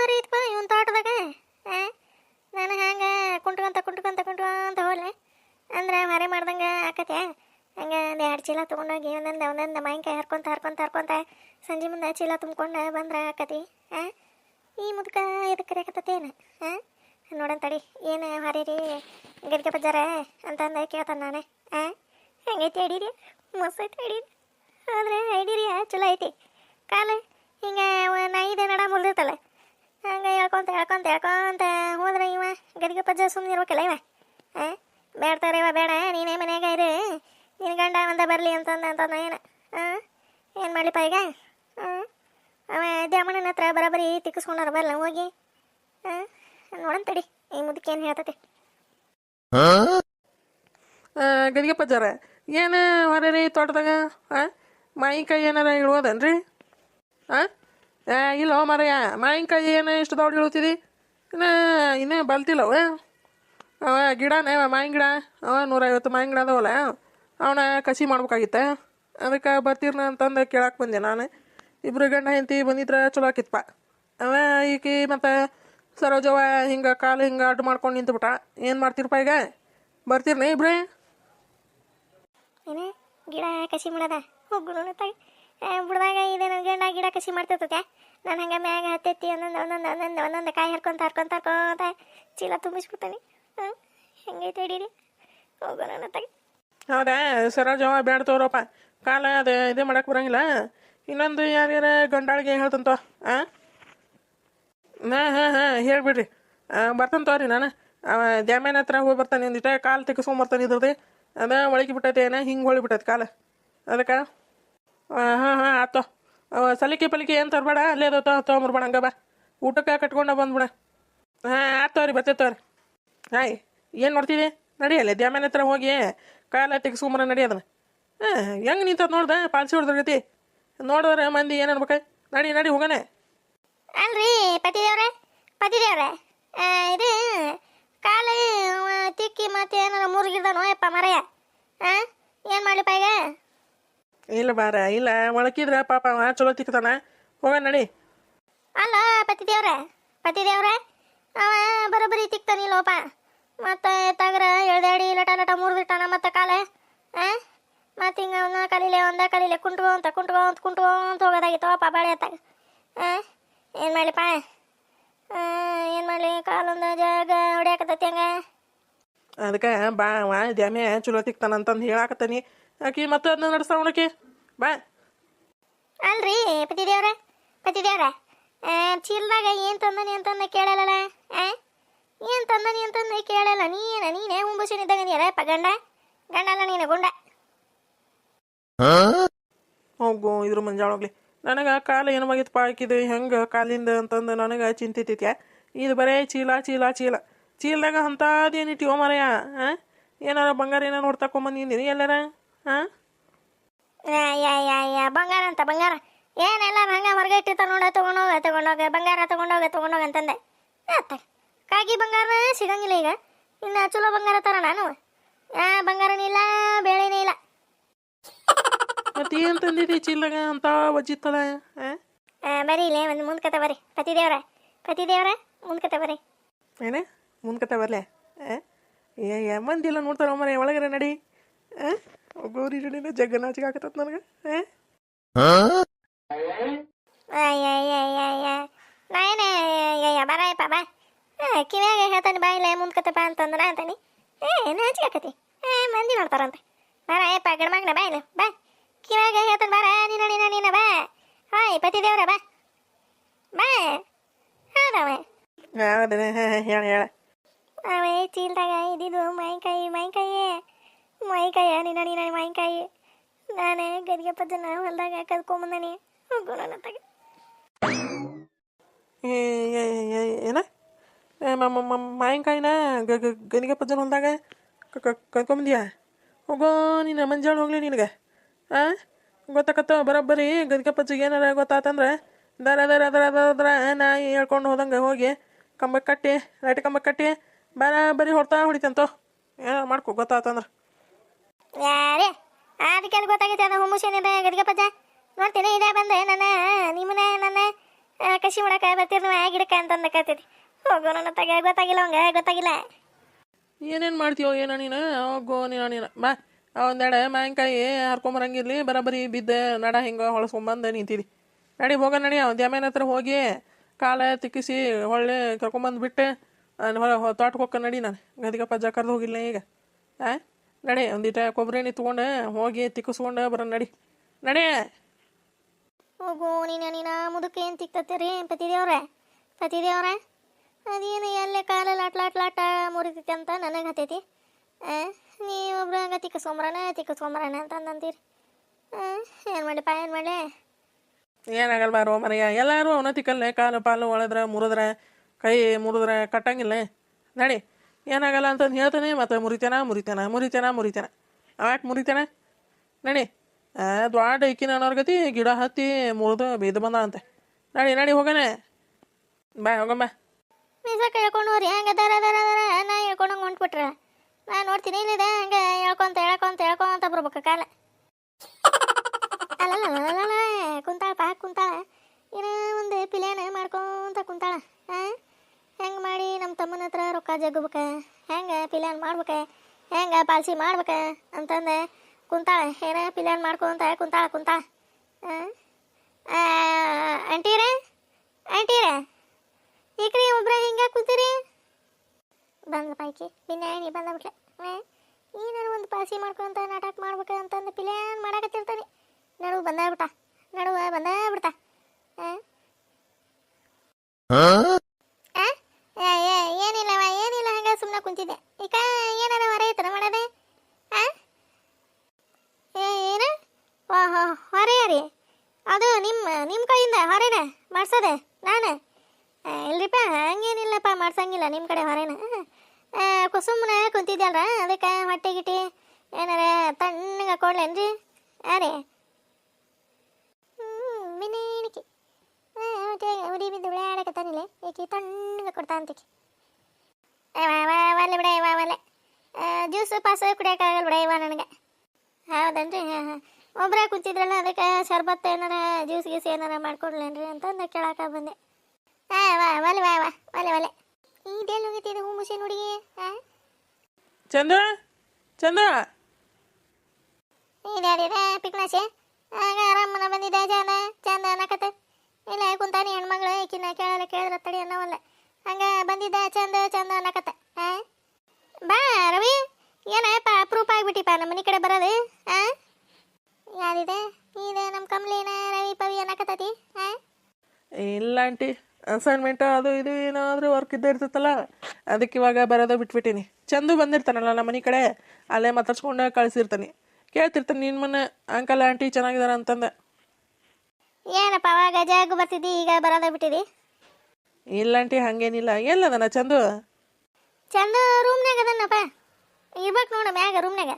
ಬರೋಬ್ಬರಿ ಐತಪ್ಪ ಇವನ್ ತೋಟದಾಗ. ನಾನು ಹಂಗೆ ಕುಂಟ್ಕೊಂತ ಹೋಗ್ಲೆ ಅಂದ್ರೆ ಮರೆ ಮಾಡ್ದಂಗೆ ಆಕತೆ. ಹಂಗೆ ಒಂದು 2 ಚೀಲ ತೊಗೊಂಡೋಗಿ ಒಂದೊಂದು ಮಾವಿನಕಾಯಿ ಹರ್ಕೊಂತ ಸಂಜೆ ಮುಂದೆ ಚೀಲ ತುಂಬ್ಕೊಂಡು ಬಂದ್ರೆ ಆಕತಿ. ಈ ಮುದ್ಕ ಇದಕ್ಕೆ ಕರೆಯಕತ್ತೇನು? ನೋಡೋಣ ತಡಿ, ಏನು ಹಾರೀರಿ ಗಡಿಗೆ ಬಜ್ಜಾರ ಅಂತಂದು ಕೇಳ್ತಾನೆ ನಾನು. ಹೆಂಗೈತಿ ಐಡಿರಿ? ಮಸ್ತ್ ಐತಿ ಐಡಿರಿ. ಆದರೆ ಐಡಿರಿ ಚಲೋ ಐತಿ. ಕಾಲು ಹಿಂಗೆ ನಾಯಿದೆ ನಡ ಮುರಿದಿರ್ತಲ್ಲ, ಹಂಗೆ ಹೇಳ್ಕೊಂತ ಹೋದ್ರೆ ಇವ ಗಡಿಗೆ ಪಜ್ಜ ಸುಮ್ಮನೆ ಇರ್ಬೇಕಲ್ಲ ಇವ. ಬೇಡ್ತಾರೆ ಇವ, ಬೇಡ ನೀನೇ ಮನ್ಯಾಗ ಇರು, ನಿನ್ನ ಗಂಡ ಒಂದ ಬರಲಿ ಅಂತಂದ ಏನು. ಏನು ಮಾಡಲಿಪ್ಪ ಈಗ? ಅವ ದ್ಯಾಮಣ್ಣನ ಹತ್ರ ಬರೋಬ್ಬರಿ ತಿಕ್ಕಿಸ್ಕೊಂಡಾರ, ಬರಲ್ಲ ಹೋಗಿ. ನೋಡೋಣ ತಡಿ ಈ ಮುದಕ್ಕೆ ಏನು ಹೇಳ್ತತಿ. ಗದಿಗೆ ಪಜ್ಜಾರ ಏನು ಹೊರೀ ತೋಟದಾಗ? ಮಾವಿನಕಾಯಿ ಏನಾರ ಇಳ್ಬೋದನ್ರಿ? ಇಲ್ಲ ಮರಯ್ಯ, ಮಾವಿನಕಾಯಿ ಏನು ಇಷ್ಟು ದೊಡ್ಡ ಇಳ್ತಿದಿ? ಇನ್ನೂ ಬಲ್ತಿಲ್ಲವ ಅವ ಗಿಡನೇ, ಮಾವಿನ ಗಿಡ ಅವ 150 ಮಾವಿನ ಗಿಡ ಅದಾವಲ್ಲ, ಅವನ ಕಸಿ ಮಾಡ್ಬೇಕಾಗಿತ್ತ. ಅದಕ್ಕೆ ಬರ್ತೀರ್ನ ಅಂತಂದು ಕೇಳಕ್ಕೆ ಬಂದೆ ನಾನು. ಇಬ್ರು ಗಂಡ ಹೆಂಡತಿ ಬಂದಿದ್ರೆ ಚಲೋ ಆಕಿತ್ತಪ್ಪ. ಅವ ಈಕಿ ಮತ್ತು ಸರೋಜವ ಹಿಂಗೆ ಕಾಲು ಹಿಂಗೆ ಅಡ್ಡು ಮಾಡ್ಕೊಂಡು ನಿಂತುಬಿಟ್ಟ. ಏನು ಮಾಡ್ತೀರಪ್ಪ ಈಗ? ಬರ್ತೀರ್ನ ಇಬ್ರೇ? ಏನೇ ಗಿಡ ಕಸಿ ಮಾಡೋದ? ಹೋಗ್ಬಿಡು ಬಿಡ್ದಾಗ ಇದೆ ನನ್ನ ಗಂಡ ಗಿಡ ಕಸಿ ಮಾಡ್ತಿರ್ತತೆ. ನಾನು ಹಂಗೆ ಮ್ಯಾಗ ಹತ್ತೆತ್ತಿ ಒಂದೊಂದು ಕಾಯಿ ಹರ್ಕೊಂತ ಚೀಲ ತುಂಬಿಸ್ಬಿಡ್ತಾನೆ. ಹೆಂಗೈತೆ ಹಿಡೀರಿ, ಹೋಗೋಣ ತಗಿ. ಹೌದಾ ಸರೋಜವ ಬೇಡ ತೋರಪ್ಪ, ಕಾಲ ಅದು ಇದೇ ಮಾಡಕ್ಕೆ ಬರೋಂಗಿಲ್ಲ. ಇನ್ನೊಂದು ಯಾರ್ಯಾರ ಗಂಡಾಳಿಗೆ ಹೇಳ್ತಂತ. ಹಾಂ ಹೇಳ್ಬಿಡ್ರಿ, ಬರ್ತಾನೆ ತೋರಿ. ನಾನು ದ್ಯಾಮ್ಯಾನ ಹತ್ರ ಹೋಗಿ ಬರ್ತಾನೆ, ಒಂದಿಟ ಕಾಲು ತೆಗೆಸ್ಕೊಂಬರ್ತಾನೆ. ಇದ್ರದ್ದು ಅದ ಒಳಗೆ ಬಿಟ್ಟೈತೆ, ಏನೋ ಹಿಂಗೆ ಹೊಳಿ ಬಿಟ್ಟೈತೆ ಕಾಲು. ಅದಕ್ಕೆ ಆತೋ. ಸಲಿಕೆ ಪಲಿಕೆ ಏನು ತರಬೇಡ, ಅಲ್ಲೇ ಅದು ತೊಗೊಂಬರ್ಬೇಡ. ಹಂಗ ಬಾ, ಊಟಕ್ಕೆ ಕಟ್ಕೊಂಡು ಬಂದ್ಬಿಡ. ಆತೋರಿ, ಬರ್ತೈತೆ ತೋರಿ. ಏನು ನೋಡ್ತೀವಿ? ನಡಿಯಲ್ಲ ದ್ಯಾಮ್ಯಾನ ಹತ್ರ ಹೋಗಿ ಕಾಲ ತೆಗೆಸ್ಕೊಂಬರ, ನಡಿ ಅದನ್ನು. ಹೆಂಗೆ ನಿಂತದ್ ನೋಡ್ದೆ, ಪಾಲ್ಸಿ ಹೊಡೆದೈತಿ ನೋಡಿದ್ರೆ ಮಂದಿ ಏನು ಅನ್ಬೇಕ? ನಡಿ ಹೋಗೋಣ. ಅಲ್ರಿ ಪತಿದೇವ್ರೆ, ಇದು ಕಾಲು ತಿಕ್ಕಿ ಮತ್ತೆ ಏನಾರ ಮುರುಗಿದಾನೋ ಯಪ್ಪ ಮರೆಯ. ಏನು ಮಾಡ್ಲಿಪ್ಪ ಈಗ? ಇಲ್ಲ ಬಾರ, ಇಲ್ಲ ಮೊಳಕಿದ್ರೆ ಪಾಪ ಚಲೋ ತಿಕ್ತಾನ. ಹೋಗೋಣ ನಡಿ. ಅಲ್ಲ ಪತಿದೇವ್ರೆ ಅವ ಬರೋಬ್ಬರಿ ತಿಕ್ತಾನಿಲ್ಲೋಪ. ಮತ್ತೆ ತಗರ ಎಳ್ದಾಡಿ ಲಟ ಮುರಿದಿಟ್ಟಾನ ಮತ್ತೆ ಕಾಲೆ. ಮತ್ತೆ ಹಿಂಗೆ ಒಂದ ಕಲೀಲೆ ಕುಂಟ್ಕೊಂತ ಹೋಗೋದಾಗಿತ್ತವಪ್ಪ ಬಾಳೆ ಹತ್ತಾಗ. ಏನು ಮಾಡಲಿಪ್ಪ? ಏನು ಮಾಡಲಿ, ಕಾಲೊಂದು ಜಾಗ ಹೊಡ್ಯಾಕತ್ತೈತಿ ಹಂಗ. ಅದಕ್ಕೆ ಬಾ, ದ್ಯಾಮ್ಯ ಚಲೋ ತಿಕ್ತಾನಂತಂದು ಹೇಳಾಕತ್ತಾನಿ. ಆಕಿ ಮತ್ತೆ ಅದನ್ನ ನಡೆಸ್ತಾವಣಕಿ ಬಾ. ಅಲ್ರಿ ಪತಿದೇವ್ರ ಚೀಲದಾಗ ಏನು ತಂದನಿ ಅಂತಂದ ಕೇಳಲ್ಲ. ಏನು ತಂದನಿ ಅಂತಂದ ಕೇಳಲ್ಲ. ನೀನೇ ಹುಂಬಸಿನಿದ್ದಾಗ ನೀರಪ್ಪ ಗಂಡ ಅಲ್ಲ ನೀನು ಗುಂಡ. ಹೋಗು ಇದ್ರ ಮಂಜಾಳೋಗ್ಲಿ. ನನಗೆ ಕಾಲು ಏನು ಆಗಿತ್ತಪ್ಪ, ಆಕಿದು ಹೆಂಗೆ ಕಾಲಿಂದ ಅಂತಂದು ನನಗೆ ಚಿಂತಿತ್ತೈತ್ಯಾ. ಇದು ಬರೇ ಚೀಲದಾಗ ಅಂಥದ್ದೇನಿಟ್ಟಿವ ಮರೆಯ. ಏನಾರ ಬಂಗಾರ ಏನಾರು ನೋಡ್ತಾಕೊಂಬಂದಿದ್ದೀನಿ ಎಲ್ಲಾರ? ಬಂಗಾರ ಏನೆಲ್ಲ ಹಂಗೆ ಹೊರಗೆ ಇಟ್ಟಿರ್ತಾರ ನೋಡ, ತಗೊಂಡೋಗ ಬಂಗಾರ ತಗೊಂಡೋಗ ಅಂತಂದೆ. ಕಾಗಿ ಬಂಗಾರ ಸಿಗಂಗಿಲ್ಲ ಈಗ. ಇನ್ನು ಚಲೋ ಬಂಗಾರ ತರ ನಾನು ಬಂಗಾರನೇ ಇಲ್ಲ, ಬೇಳೆನೇ ಇಲ್ಲ. ಮತ್ತೆ ಏನು ತಂದಿದ್ದಿ ಚೀಲದಾಗ ಅಂತ ವಜ್ಜಿತ್ತಲ್ಲ? ಬರೀ ಇಲ್ಲೇ ಒಂದು ಮುಂದ್ಕತೆ ಬರ್ರಿ ಪತಿದೇವ್ರ ಮುಂದ್ಕತೆ ಬರ್ರಿ. ಏನೇ ಮುಂದ್ಕತೆ ಬರ್ಲೆ? ಮಂದಿ ಎಲ್ಲ ನೋಡ್ತಾರ ಮರೆ, ಒಳಗರೆ ನಡಿ. ಗೌರಿ ಜಡಿನ ಜಗ್ಗನಾಚಿಗೆ ಹಾಕತ್ತ ನನಗೆ. ನಾಯನೇ ಬರಾಯಪ್ಪ ಬಾ, ಕಿವ್ಯಾಗ ಹೇಳ್ತಾನೆ ಬಾ, ಇಲ್ಲ ಮುಂದ್ಕತೆ ಬಾ ಅಂತಂದ್ರೆ ಅಂತಾನೆ. ನಾಚಿಕೆ ಆಕತಿ, ಮಂದಿ ನೋಡ್ತಾರಂತೆ. ಬರಾಯಪ್ಪ ಗಡ್ಮಗ್ನ ಬಾ, ಇಲ್ಲ ಬಾ, ಕಿವ್ಯಾಗ ಹೇಳ್ತಾನೆ ಬಾರ, ನೀನ ಬಾ. ಹಾಯ್ ಪತಿದೇವ್ರ ಬಾ ಹೌದವ. ಹೇಳ ಅವೇ ಚೀಲ್ದಾಗ ಇದ್ದಿದ್ದು ಮಾವಿನಕಾಯಿ ನೀನ ಮಾವಿನಕಾಯಿ. ನಾನು ಗದಿಗೆ ಪಜ್ಜನ ಹೊಲ್ದಾಗ ಕದ್ಕೊಂಬಂದನಿ. ಹೋಗು ನನ್ನ ತಗ. ಏನ ಮಾವಿನಕಾಯಿನ ಗನಿಗೆ ಪಜ್ಜನ ಹೊಲ್ದಾಗ ಕದ್ಕೊಂಬಂದಿಯಾ? ಹೋಗೋ ನೀನು ಮಂಜಾಳು ಹೋಗ್ಲಿ ನಿನಗೆ. ಗೊತ್ತಾಕತ್ತ ಬರೋಬ್ಬರಿ ಗದಿಗೆ ಪಜ್ಜಿಗೆ ಏನಾರ ಗೊತ್ತಾತಂದ್ರೆ ದರ ನಾಯಿ ಹೇಳ್ಕೊಂಡು ಹೋದಂಗೆ ಹೋಗಿ ಕಂಬಕ್ಕೆ ಕಟ್ಟಿ ಲೈಟ್ ಕಂಬಕ್ಕೆ ಕಟ್ಟಿ ಬರೀ ಹೊಡಿತಂತ ಏನೋ ಮಾಡ್ಕೊ ಗೊತ್ತಾತಂದ್ರೆ. ಯಾರೇ ಅದಕ್ಕೆಲ್ಲಿ ಗೊತ್ತಾಗೈತೆ ಅದು ಹುಮ್ಮುಸಿನಿದೆ ಗದಿಗೆ ಪಜ್ಜ. ನೋಡ್ತೀನಿ ಇದೇ ಬಂದೆ ನನ್ನ ಕಸಿ ಮಾಡಕ್ಕೆ ಬರ್ತೀರಿ ನೀವು ಆ ಗಿಡಕ್ಕೆ ಅಂತಂದಕತ್ತೈತಿ. ಹೋಗೋ ನನ್ನ ತಗ ಗೊತ್ತಾಗಿಲ್ಲ ಅವಂಗ ಗೊತ್ತಾಗಿಲ್ಲ. ಏನೇನು ಮಾಡ್ತೀವೋ ಏನೋ ನೀನು ಹೋಗೋ ನೀನು ಬಾ ಒಂದೆರಡು ಮಾವಿನಕಾಯಿ ಹರ್ಕೊಂಬರಂಗಿರ್ಲಿ ಬರೋಬ್ಬರಿ ಬಿದ್ದ ನಡ ಹಿಂಗೆ ಹೊಳಸ್ಕೊಂಬಂದು ನಿಂತಿದಿ. ನಡಿ ಹೋಗ ನಡಿ ಅವ್ನು ದ್ಯಾಮೇನ ಹತ್ರ ಹೋಗಿ ಕಾಲ ತಿಕ್ಕಿಸಿ ಹೊಳ್ಳೆ ಕರ್ಕೊಂಬಂದು ತೋಟಕ್ಕೆ ಹೋಗ್ಕ ನಡಿ. ನಾನು ಗದಿಗೆ ಪಜ್ಜ ಕರ್ದು ಹೋಗಿಲ್ಲ ಈಗ. ನಡಿ ಒಂದಿಟ ಕೊಬ್ಬರಿ ಎಣ್ಣೆ ತೊಗೊಂಡು ಹೋಗಿ ತಿಕ್ಕಿಸ್ಕೊಂಡು ಬರೋ ನಡಿ ನಡಿ. ಹೋಗೋ ನೀನ ಮುದುಕೆ ಏನು ತಿಕ್ತತ್ತೀರಿ ಪತಿದೇವ್ರ ಅದೇನು ಎಲ್ಲೇ ಕಾಲಲ್ಲಿ ಆಟ್ಲಾಟ ಮುರಿತೈತಿ ಅಂತ ನನಗೆ ಹತ್ತೈತಿ. ನೀವೊಬ್ರು ಹಂಗೆ ತಿಕ್ಕಿಸ್ಕೊಂಬರಣ ಅಂತಂದಂತೀರಿ. ಏನು ಮಾಡಲಿ ಏನಾಗಲ್ಲ ಬಾರೋ ಮರೆಯ ಎಲ್ಲರೂ ಅವನ ತಿಕ್ಕಲ್ಲೇ ಕಾಲು ಪಾಲು ಒಳದ್ರೆ ಮುರಿದ್ರೆ ಕೈ ಮುರಿದ್ರೆ ಕಟ್ಟಂಗಿಲ್ಲ. ನಡಿ ಏನಾಗಲ್ಲ ಅಂತಂದು ಹೇಳ್ತಾನೆ ಮತ್ತು ಮುರಿತೇನ ಅವಾಕೆ ಮುರಿತೇನೆ. ನಡಿ ದ್ವಾಡ ಇಕ್ಕಿನ ಅನ್ನೋರ್ ಗತಿ ಗಿಡ ಹತ್ತಿ ಮುರಿದು ಬಿದ್ದು ಬಂದ ಅಂತೆ. ನಡಿ ಹೋಗನೆ ಬಾ ಹೋಗಮ್ಮ. ಮೀಸ ಕೇಳ್ಕೊಂಡು ಹೋರಿ ಹಂಗೆ ದರ ನಾ ಹೇಳ್ಕೊಂಡಂಗೆ ಹೊಂಟ್ಬಿಟ್ರೆ ನಾನು ನೋಡ್ತೀನಿ ಇಲ್ಲಿದೆ ಹಂಗೆ ಹೇಳ್ಕೊಂತ ಬರ್ಬೇಕು ಕಾಲ. ಅಲ್ಲಲ್ಲ ಕುಂತಾಳ ಏನೋ ಒಂದು ಪಿಲ್ಯಾನ ಮಾಡ್ಕೊಂತ ಕುಂತಾಳ. ಹೆಂಗೆ ಮಾಡಿ ನಮ್ಮ ತಮ್ಮನ ಹತ್ರ ರೊಕ್ಕ ಜಗ್ಬೇಕು, ಹೆಂಗೆ ಪಿಲ್ಯಾನ್ ಮಾಡ್ಬೇಕು, ಹೆಂಗೆ ಪಾಲ್ಸಿ ಮಾಡ್ಬೇಕು ಅಂತಂದು ಕುಂತಾಳ. ಏನೋ ಪಿಲ್ಯಾನ್ ಮಾಡ್ಕೊಂತ ಕುಂತಾಳ. ಆಂಟೀರೇ ಈಕ್ರಿ ಒಬ್ರ ಹಿಂಗೆ ಕೂತೀರಿ ಬಂದ ಪಾಯ್ಕಿ ಬಿನ್ನಾಣಿ ಬಂದ್ಬಿಟ್ಲೆ. ಏನಾರು ಒಂದು ಪಾಸಿ ಮಾಡ್ಕೊಂತ ನಾಟಕ ಮಾಡ್ಬೇಕು ಅಂತಂದು ಪಿಲ್ಯಾನ್ ಮಾಡಕತ್ತಿರ್ತಾನೆ. ನಡುವ ಬಂದಾಗ್ಬಿಟ್ಟ ಏನಿಲ್ಲ ಹಂಗ ಸುಮ್ಮನೆ ಕುಂತಿದ್ದೆ. ಈಗ ಏನಾರ ಹೊರ ಐತನ ಮಾಡೋದೆ? ಏನು ಹೊರೆ ರೀ ಅದು ನಿಮ್ಮ ಕೈಯಿಂದ ಹೊರೆನ ಮಾಡ್ಸೋದೆ ನಾನು? ಇಲ್ರಿಪ್ಪ ಹಂಗೇನಿಲ್ಲಪ್ಪ ಮಾಡ್ಸಂಗಿಲ್ಲ ನಿಮ್ಮ ಕಡೆ ಹೊರೆನ. ಸುಮ್ಮನೆ ಕುಂತಿದ್ದಲ್ರ ಅದಕ್ಕೆ ಹೊಟ್ಟೆ ಗಿಟ್ಟಿ ಏನಾರ ತಣ್ಣಗೆ ಕೊಡ್ಲೇನ್ರಿ? ರೀ ಮಿನೇಣಿಕೆ ಉಡಿ ಬಿದ್ದು ಬಿಡಾಡಕತ್ತಾನಿಲ್ಲ ಏಕೆ ತಣ್ಣಗೆ ಕೊಡ್ತಾ ಅಂತಿಕೆ. ಒಲ್ಲೆ ಬಿಡ ಒಲ್ಲೆ ಜ್ಯೂಸು ಪಾಸು ಕುಡಿಯೋಕ್ಕಾಗಲ್ಲ ಬಿಡ ನನಗೆ. ಹೌದನ್ರಿ? ಒಬ್ಬರೇ ಕುಂತಿದ್ರಲ್ಲ ಅದಕ್ಕೆ ಶರ್ಬತ್ತು ಏನಾರ ಜ್ಯೂಸ್ ಗೀಸ್ ಏನಾರ ಮಾಡ್ಕೊಡ್ಲೇನ್ರಿ ಅಂತಂದು ಕೇಳಕ್ಕೆ ಬಂದೆ. ಒಲೆ ಇದೆಲ್ಲ ಹೋಗಿತ್ತಿದೆ ಹೂ ಮುಷಿ ನೋಡಿ. ಚಂದ್ರ ಇದ್ಯಾರಿದೆ ಪಿಕ್ನಾಶೆ ಆಗ ಆರಾಮನ ಬಂದಿದ್ದೆ ಚಂದ ಅನ್ನಕತ್ತೆ. ಇಲ್ಲ ಕುಂತಾನಿ ಹೆಣ್ಮಗಳು ಈಕಿನ ಕೇಳಿದ್ರ ತಡಿ ಅನ್ನವಲ್ಲ ಹಂಗೆ ಬಂದಿದ್ದ ಚಂದ ಅನ್ನಕತ್ತೆ. ಬಾ ರವಿ ಏನಪ್ಪ ಅಪ್ರೂಪ್ ಆಗಿಬಿಟ್ಟಿಪ್ಪ ನಮ್ಮ ಮನೆ ಕಡೆ ಬರೋದು. ಯಾರಿದೆ ಇದೆ ನಮ್ಮ ಕಮ್ಲೇನ ರವಿ ಪವಿ ಅನ್ನಕತ್ತತಿ. ಇಲ್ಲ ಆಂಟಿ ಅಸೈನ್ಮೆಂಟ್ ಅದು ಇದು ಏನಾದರೂ ವರ್ಕ್ ಇದ್ದೇ ಇರ್ತೈತಲ್ಲ ಅದಕ್ಕೆ ಇವಾಗ ಬರೋದ ಬಿಟ್ಬಿಟ್ಟಿನಿ. ಚಂದು ಬಂದಿರ್ತಾನಲ್ಲ ನಮ್ಮ ಮನೆ ಕಡೆ ಅಲ್ಲೇ ಮಾತಾಡ್ಸ್ಕೊಂಡು ಕಳಿಸಿರ್ತಾನೆ. ಕೇಳ್ತಿರ್ತಾನೆ ನಿನ್ನ ಮನೆ ಅಂಕಲ್ ಆಂಟಿ ಚೆನ್ನಾಗಿದಾರ ಅಂತಂದೆ. ಏನಪ್ಪ ಅವಾಗ ಜಾಗ ಬರ್ತಿದ್ದಿ ಈಗ ಬರೋದ ಬಿಟ್ಟಿದಿ? ಇಲ್ಲ ಆಂಟಿ ಹಾಗೇನಿಲ್ಲ. ಎಲ್ಲದನ ಚಂದು ರೂಮ್ನಾಗ ಅದನ್ನಪ್ಪ ಇರ್ಬೇಕು ನೋಡ ಮ್ಯಾಗ ರೂಮ್ನಾಗ.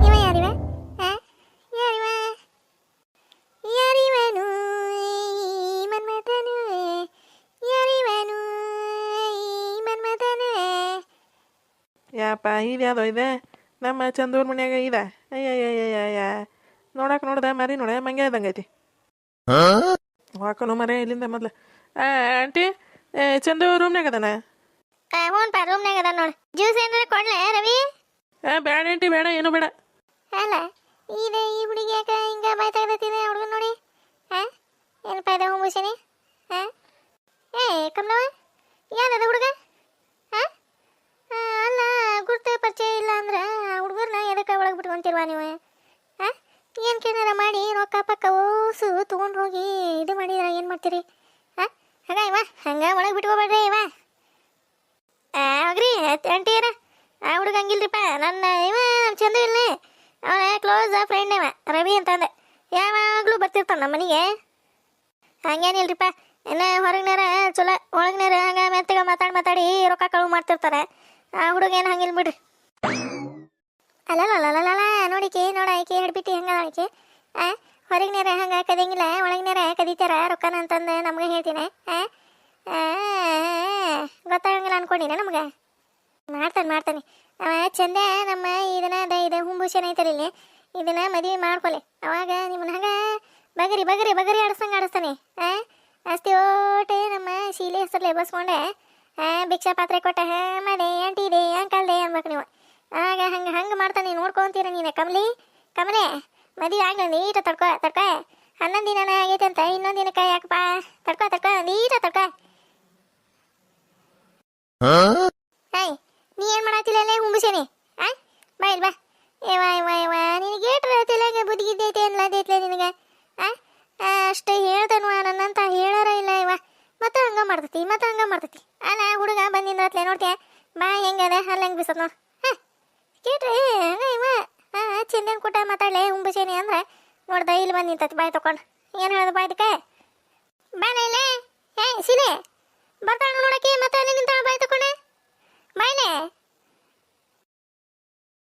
ಇವ ಯಾರಿವನು ಮನ್ಮಥನು ಯಾಪ ಇದ್ಯಾವುದೋ ಇದೆ ನಮ್ಮ ಚಂದೂರ್ ಮನ್ಯಾಗ ಇದೆ. ಅಯ್ಯ ನೋಡ್ದೆ ಮರಿ ನೋಡ ಮಂಗೆ ಇದ್ದಂಗೈತಿ. ಹಾಕೋನು ಮರೆ ಇಲ್ಲಿಂದ ಮೊದ್ಲು. ಆಂಟಿ ಚಂದು ರೂಮ್ನಾಗ ಅದನ? ಹ್ಞೂನ್ಪ ರೂಮ್ನಾಗ ಅದ ನೋಡಿ. ಜ್ಯೂಸ್ ಏನಾರ ಕೊಡ್ಲೆ ರವಿ? ಬೇಡ ಆಂಟಿ ಬೇಡ ಏನು ಬೇಡ. ಅಲ್ಲ ಇದೆ ಈ ಹುಡುಗಿ ಯಾಕೆ ಹಿಂಗೆ ಬಾಯ್ ತೆಗ್ದತ್ತಿದೆ ಹುಡುಗನ ನೋಡಿ? ಏನಪ್ಪ ಇದೆ ಹುಂಬುಸಿನಿ? ಕಮ್ಲವ ಏನದ ಹುಡುಗ? ಅಲ್ಲ ಗುರ್ತು ಪರಿಚಯ ಇಲ್ಲ ಅಂದ್ರೆ ಹುಡುಗರನ್ನ ಎದಕ್ಕೆ ಒಳಗೆ ಬಿಟ್ಕೊಂತಿರ್ವಾ ನೀವು? ಏನು ಕೇನಾರ ಮಾಡಿ ರೊಕ್ಕ ಪಕ್ಕ ಓಸು ತೊಗೊಂಡು ಹೋಗಿ ಇದು ಮಾಡಿದ್ರ ಏನು ಮಾಡ್ತೀರಿ? ಹಂಗೆ ಒಳಗೆ ಬಿಟ್ಕೋಬೇಡ್ರಿ ಹೋಗ್ರಿ ಆಂಟಿಯರ. ಆ ಹುಡುಗ ಹಂಗಿಲ್ರಿಪ್ಪ ನಮ್ಮ ಚಂದು ಇಲ್ಲ ಅವನ ಕ್ಲೋಸ್ ಫ್ರೆಂಡ್ ರವಿ ಅಂತಂದೆ. ಯಾವಾಗಲೂ ಬರ್ತಿರ್ತಾನೆ ನಮ್ಮ ಮನೆಗೆ. ಹಂಗೇನಿಲ್ರಿಪ್ಪ ಇನ್ನು ಹೊರಗಿನಾರ ಚಲೋ ಒಳಗಿನಾರ ಹಂಗೆ ಮೆತ್ತಗೆ ಮಾತಾಡಿ ರೊಕ್ಕ ಕಳುವು ಮಾಡ್ತಿರ್ತಾರೆ. ಆ ಹುಡುಗ ಏನು ಹಂಗಿಲ್ಲ ಬಿಡ್ರಿ. ಅಲ್ಲಲ್ಲ ನೋಡಿಕೆ ಹಿಡ್ಬಿಟ್ಟು ಹೆಂಗೆ ನೋಡಿಕೆ. ಹೊರಗಿನಾರ ಹಂಗೆ ಕದಿಯಂಗಿಲ್ಲ ಒಳಗಿನಾರ ಕದೀತಾರ ರೊಕ್ಕನ ಅಂತಂದು ನಮ್ಗೆ ಹೇಳ್ತೀನಿ. ಗೊತ್ತಾಗಂಗಿಲ್ಲ ಅನ್ಕೊಂಡಿನ ನಮ್ಗೆ. ಮಾಡ್ತಾನೆ ಅವ ಚಂದ ನಮ್ಮ ಇದನ್ನ ಹುಂಬುಷನ್ ಐತಲ್ಲ ಇಲ್ಲಿ ಇದನ್ನ ಮದುವೆ ಮಾಡ್ಕೊಲಿ. ಅವಾಗ ನಿಮ್ಮನ್ನ ಹಂಗೆ ಬಗರಿ ಬಗರಿ ಬಗರಿ ಆಡಿಸ್ದಂಗೆ ಆಡಿಸ್ತಾನೆ. ಅಸ್ತಿ ಓಟೆ ನಮ್ಮ ಶೀಲೆ ಹೆಸರಲ್ಲೇ ಬಸ್ಕೊಂಡೆ ಭಿಕ್ಷಾ ಪಾತ್ರೆ ಕೊಟ್ಟ ಮನೆ ಆಂಟಿ ಇದೆ ಅಂಕಲ್ ದೇ ಅನ್ಬೇಕು ನೀವು. ಆಗ ಹಂಗೆ ಮಾಡ್ತಾನೆ ನೋಡ್ಕೊಂತೀರ ನೀನು. ಕಮಲೆ ಮದುವೆ ಆಗ್ಲಿ ನೀಟ ತಡ್ಕೊ 11 ದಿನನೇ ಆಗೈತೆ ಅಂತ ಇನ್ನೊಂದು ದಿನಕ್ಕೆ ಯಾಕಪ್ಪ ತಡ್ಕೊ ನೀಟ ತಡ್ಕೊ. ಹಾಯ್ ನೀ ಏನು ಮಾಡತ್ತಿಲ್ಲ ಅಲ್ಲೇ ಹುಂಬಸೇನೆ ಬಾ ಇಲ್ಲಿ ಬಾ. ಏವ ನಿನಗೆ ಏಟ್ರ ಹೇಳ್ತಿಲ್ಲ ಬುದ್ಧಿಗಿದ್ದೈತೆ ಅನ್ಲದೈತ್ಲೆ ನಿನಗೆ. ಅಷ್ಟು ಹೇಳ್ದನು ನನ್ನಂತ ಹೇಳಾರ ಇಲ್ಲ ಇವ. ಮತ್ತೆ ಹಂಗೆ ಮಾಡ್ತತಿ ಅಲ್ಲ ಹುಡುಗ ಬಂದಿಂದತ್ಲೆ ನೋಡ್ತೀಯ ಬಾ ಹೆಂಗದ ಅಲ್ಲಿ ಹೆಂಗೆ ಬಿಸತ್ ನೋಡು. ಕೇಳ್ರಿ ಹಂಗ ಇವ ಚಂದನ್ ಕೂಟ ಮಾತಾಡ್ಲೆ ಹುಂಬಸೇನಿ ಅಂದ್ರೆ ನೋಡ್ದ ಇಲ್ಲಿ ಬಂದು ನಿಂತತಿ ಬಾಯ್ ತಕೊಂಡು. ಏನು ಹೇಳೋದು ಬಾಯ್ದಕ್ಕೆ ಬಾನ ಇಲ್ಲೇ ಹೇ ಸಿಲೆ ಬರ್ತಾಳ ನೋಡಕ್ಕೆ.